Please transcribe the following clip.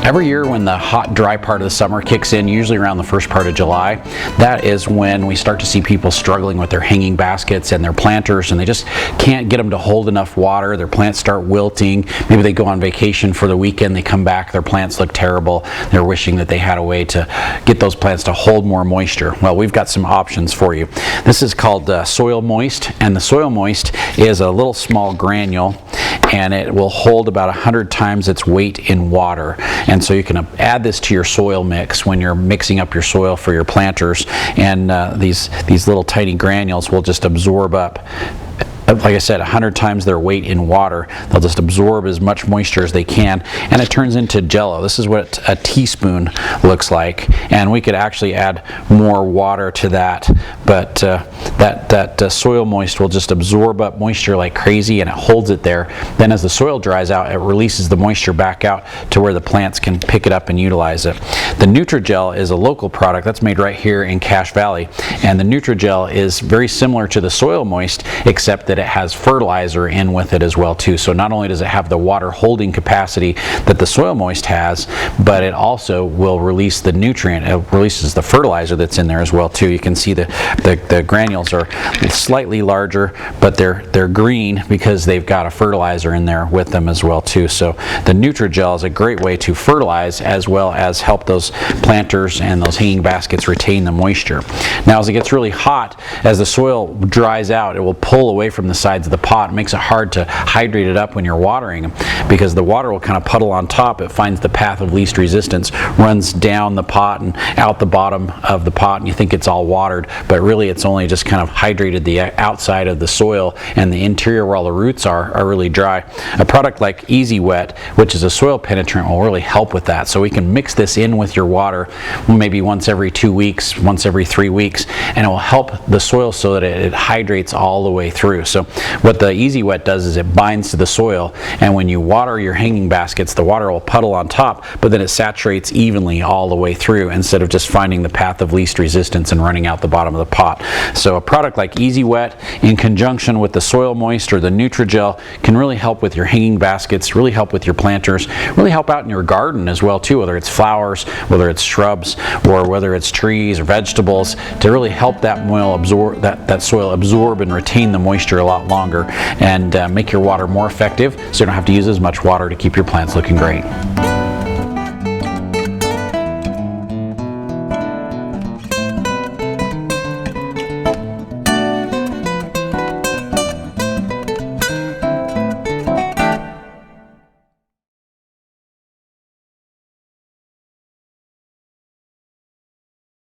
Every year when the hot, dry part of the summer kicks in, usually around the first part of July, that is when we start to see people struggling with their hanging baskets and their planters, and they just can't get them to hold enough water. Their plants start wilting. Maybe they go on vacation for the weekend, they come back, their plants look terrible. They're wishing that they had a way to get those plants to hold more moisture. Well, we've got some options for you. This is called Soil Moist, and the Soil Moist is a little small granule, and it will hold about 100 times its weight in water. And so you can add this to your soil mix when you're mixing up your soil for your planters, and these little tiny granules will just absorb up, like I said, 100 times their weight in water. They'll just absorb as much moisture as they can, and it turns into jello. This is what a teaspoon looks like, and we could actually add more water to that, but that Soil Moist will just absorb up moisture like crazy, and it holds it there. Then as the soil dries out, it releases the moisture back out to where the plants can pick it up and utilize it. The Nutrigel is a local product that's made right here in Cache Valley, and the Nutrigel is very similar to the Soil Moist, except that it has fertilizer in with it as well too. So not only does it have the water holding capacity that the Soil Moist has, but it also will release the nutrient. It releases the fertilizer that's in there as well too. You can see the granules are slightly larger, but they're green because they've got a fertilizer in there with them as well too. So the Nutrigel is a great way to fertilize as well as help those planters and those hanging baskets retain the moisture. Now as it gets really hot, as the soil dries out, it will pull away from the sides of the pot. It makes it hard to hydrate it up when you're watering, because the water will kind of puddle on top. It finds the path of least resistance, runs down the pot and out the bottom of the pot, and you think it's all watered, but really it's only just kind of hydrated the outside of the soil, and the interior where all the roots are really dry. A product like Easy Wet, which is a soil penetrant, will really help with that. So we can mix this in with your water maybe once every 2 weeks, once every 3 weeks, and it will help the soil so that it hydrates all the way through. So what the Easy Wet does is it binds to the soil, and when you water your hanging baskets, the water will puddle on top, but then it saturates evenly all the way through instead of just finding the path of least resistance and running out the bottom of the pot. So a product like Easy Wet in conjunction with the Soil Moist or the Nutrigel can really help with your hanging baskets, really help with your planters, really help out in your garden as well too, whether it's flowers, whether it's shrubs, or whether it's trees or vegetables, to really help that soil absorb and retain the moisture a lot longer, and make your water more effective so you don't have to use as much water to keep your plants looking great.